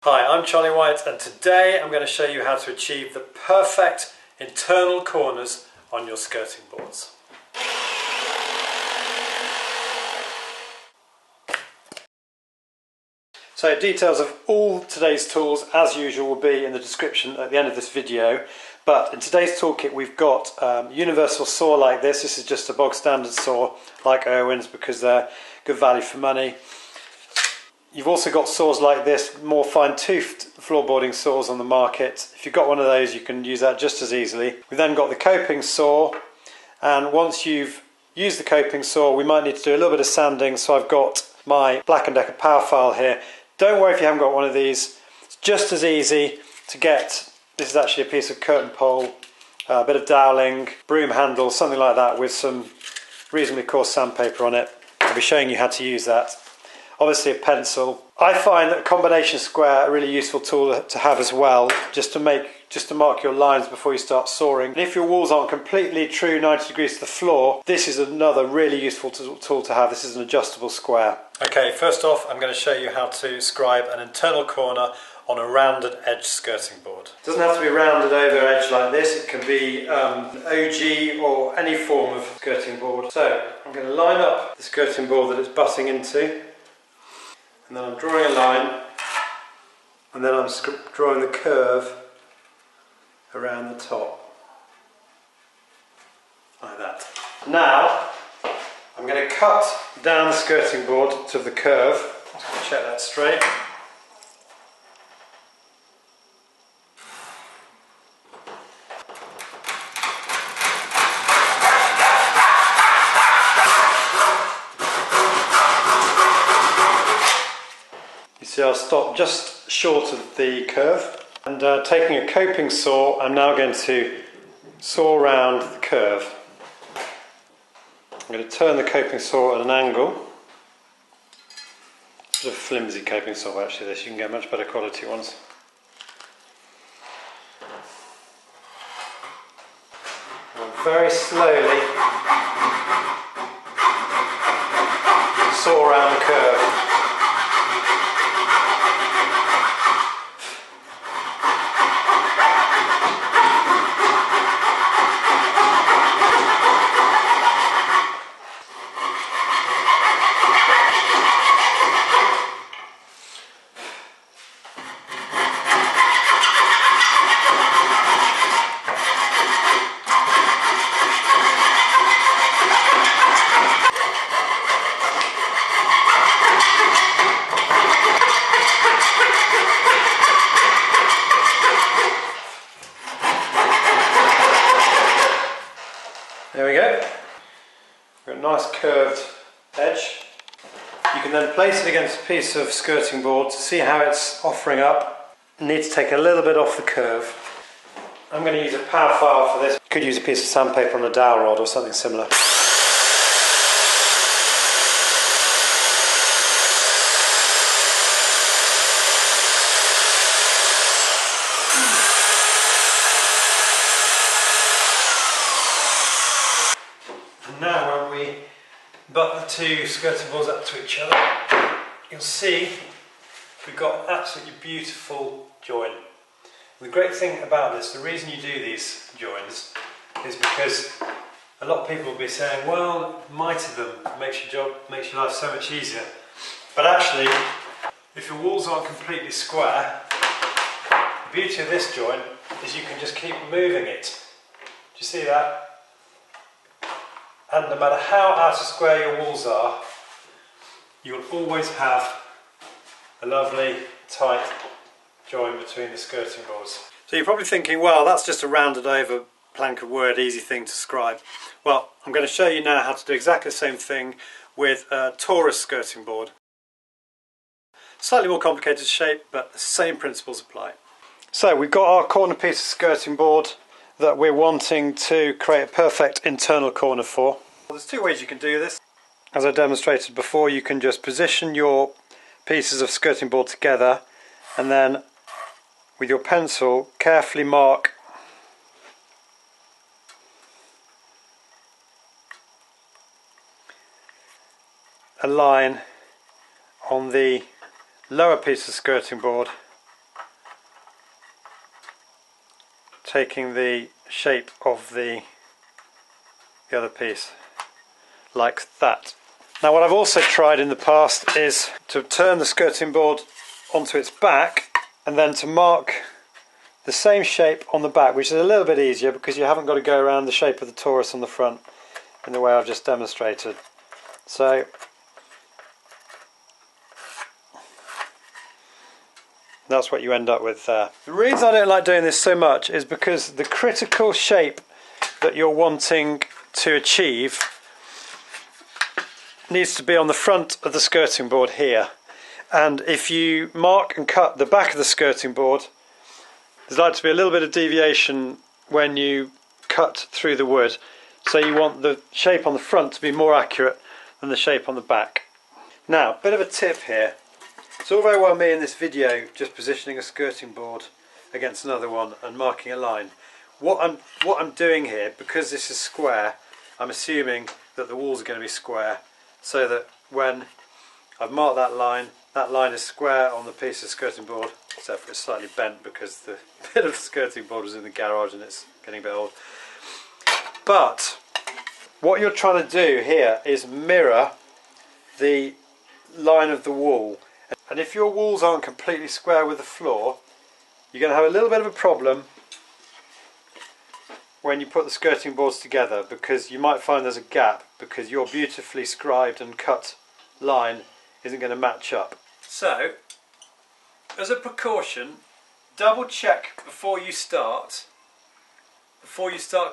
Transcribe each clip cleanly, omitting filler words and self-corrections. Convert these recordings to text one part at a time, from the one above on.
Hi, I'm Charlie White, and today I'm going to show you how to achieve the perfect internal corners on your skirting boards. So details of all today's tools as usual will be in the description at the end of this video, but in today's toolkit we've got universal saw like this. This is just a bog standard saw like Irwin's because they're good value for money. You've also got saws like this, more fine-toothed floorboarding saws on the market. If you've got one of those, you can use that just as easily. We've then got the coping saw, and once you've used the coping saw, we might need to do a little bit of sanding. So I've got my Black & Decker power file here. Don't worry if you haven't got one of these. It's just as easy to get. This is actually a piece of curtain pole, a bit of doweling, broom handle, something like that with some reasonably coarse sandpaper on it. I'll be showing you how to use that. Obviously a pencil. I find that a combination square a really useful tool to have as well, just to mark your lines before you start sawing. And if your walls aren't completely true 90 degrees to the floor, this is another really useful tool to have. This is an adjustable square. Okay, first off I'm going to show you how to scribe an internal corner on a rounded edge skirting board. It doesn't have to be a rounded over edge like this, it can be OG or any form of skirting board. So I'm going to line up the skirting board that it's butting into. And then I'm drawing a line, and then I'm drawing the curve around the top, like that. Now, I'm going to cut down the skirting board to the curve. Just check that straight. See, I'll stop just short of the curve, and taking a coping saw I'm now going to saw around the curve. I'm going to turn the coping saw at an angle. It's a flimsy coping saw actually this, you can get much better quality ones. And very slowly saw around the curve. There we go. We've got a nice curved edge. You can then place it against a piece of skirting board to see how it's offering up. You need to take a little bit off the curve. I'm going to use a power file for this. You could use a piece of sandpaper on a dowel rod or something similar. Now when we butt the two skirting boards up to each other, you'll see we've got absolutely beautiful join. The great thing about this, the reason you do these joins is because a lot of people will be saying, well, mitre them, makes your life so much easier. But actually, if your walls aren't completely square, the beauty of this joint is you can just keep moving it. Do you see that? And no matter how out of square your walls are, you'll always have a lovely tight join between the skirting boards. So you're probably thinking, well, that's just a rounded over plank of wood, easy thing to scribe. Well, I'm going to show you now how to do exactly the same thing with a Taurus skirting board. Slightly more complicated shape, but the same principles apply. So we've got our corner piece of skirting board that we're wanting to create a perfect internal corner for. Well, there's two ways you can do this. As I demonstrated before, you can just position your pieces of skirting board together and then with your pencil carefully mark a line on the lower piece of skirting board taking the shape of the other piece, like that. Now what I've also tried in the past is to turn the skirting board onto its back and then to mark the same shape on the back, which is a little bit easier because you haven't got to go around the shape of the torus on the front in the way I've just demonstrated. So that's what you end up with there. The reason I don't like doing this so much is because the critical shape that you're wanting to achieve needs to be on the front of the skirting board here, and if you mark and cut the back of the skirting board, there's like to be a little bit of deviation when you cut through the wood, so you want the shape on the front to be more accurate than the shape on the back. Now, a bit of a tip here. It's all very well me in this video just positioning a skirting board against another one and marking a line. What I'm doing here, because this is square, I'm assuming that the walls are going to be square, so that when I've marked that line is square on the piece of skirting board, except for it's slightly bent because the bit of skirting board was in the garage and it's getting a bit old. But what you're trying to do here is mirror the line of the wall, and if your walls aren't completely square with the floor, you're going to have a little bit of a problem when you put the skirting boards together, because you might find there's a gap because your beautifully scribed and cut line isn't going to match up. So, as a precaution, double check before you start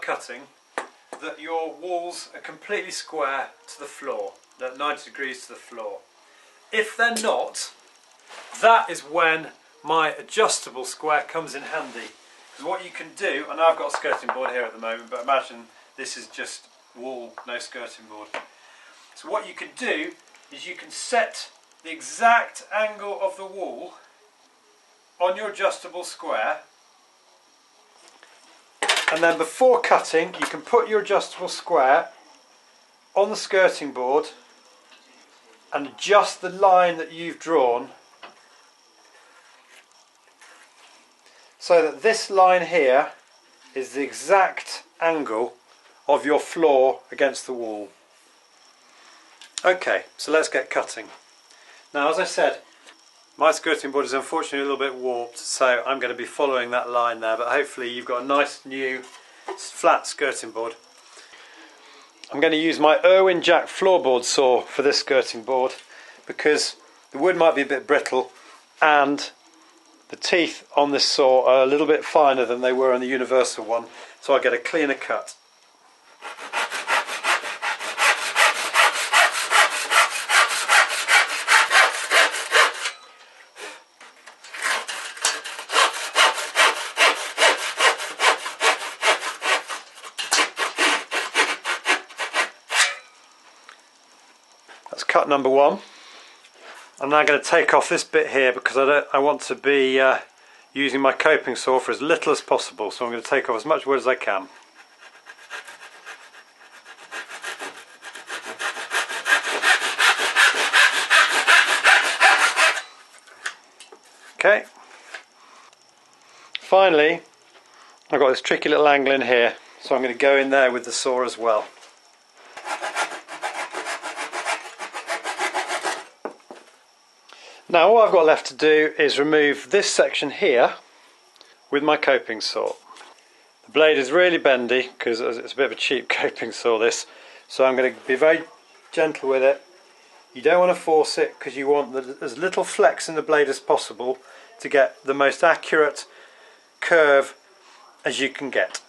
cutting, that your walls are completely square to the floor, at 90 degrees to the floor. If they're not, that is when my adjustable square comes in handy. Because what you can do, I know I've got a skirting board here at the moment, but imagine this is just wall, no skirting board. So what you can do is you can set the exact angle of the wall on your adjustable square, and then before cutting you can put your adjustable square on the skirting board and adjust the line that you've drawn so that this line here is the exact angle of your floor against the wall. Okay, so let's get cutting. Now, as I said, my skirting board is unfortunately a little bit warped, so I'm going to be following that line there, but hopefully you've got a nice new flat skirting board. I'm going to use my Irwin Jack floorboard saw for this skirting board because the wood might be a bit brittle and the teeth on this saw are a little bit finer than they were on the universal one, so I get a cleaner cut. That's cut number one. I'm now going to take off this bit here because I want to be using my coping saw for as little as possible, so I'm going to take off as much wood as I can. Okay. Finally, I've got this tricky little angle in here, so I'm going to go in there with the saw as well. Now all I've got left to do is remove this section here with my coping saw. The blade is really bendy because it's a bit of a cheap coping saw this, so I'm going to be very gentle with it. You don't want to force it because you want as little flex in the blade as possible to get the most accurate curve as you can get.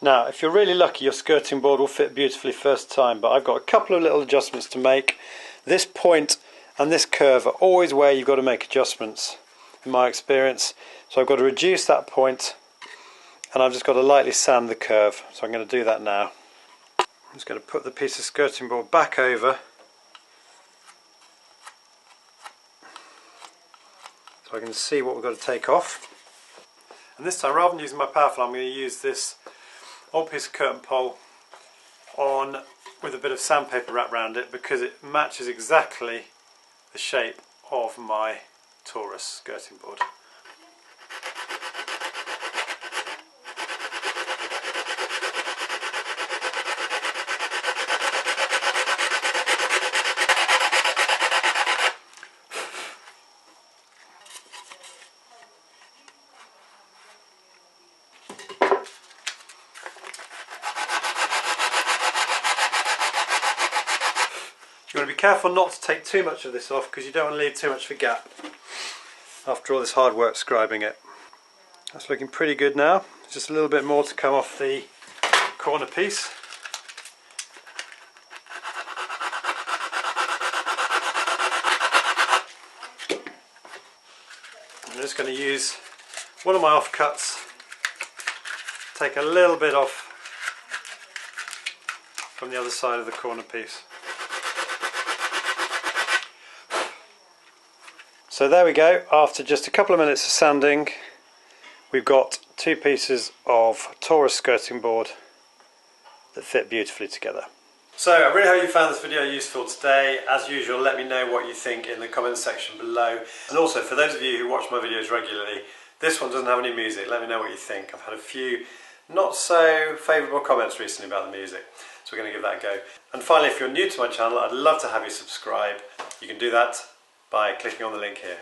Now, if you're really lucky, your skirting board will fit beautifully first time, but I've got a couple of little adjustments to make. This point and this curve are always where you've got to make adjustments, in my experience. So I've got to reduce that point, and I've just got to lightly sand the curve. So I'm going to do that now. I'm just going to put the piece of skirting board back over, so I can see what we've got to take off. And this time, rather than using my power file, I'm going to use this old piece of curtain pole on with a bit of sandpaper wrapped around it, because it matches exactly the shape of my Taurus skirting board. You want to be careful not to take too much of this off, because you don't want to leave too much of a gap after all this hard work scribing it. That's looking pretty good now. Just a little bit more to come off the corner piece. I'm just going to use one of my offcuts, take a little bit off from the other side of the corner piece. So there we go, after just a couple of minutes of sanding, we've got two pieces of Taurus skirting board that fit beautifully together. So I really hope you found this video useful today. As usual, let me know what you think in the comments section below. And also, for those of you who watch my videos regularly, this one doesn't have any music. Let me know what you think. I've had a few not so favourable comments recently about the music, so we're going to give that a go. And finally, if you're new to my channel, I'd love to have you subscribe. You can do that by clicking on the link here.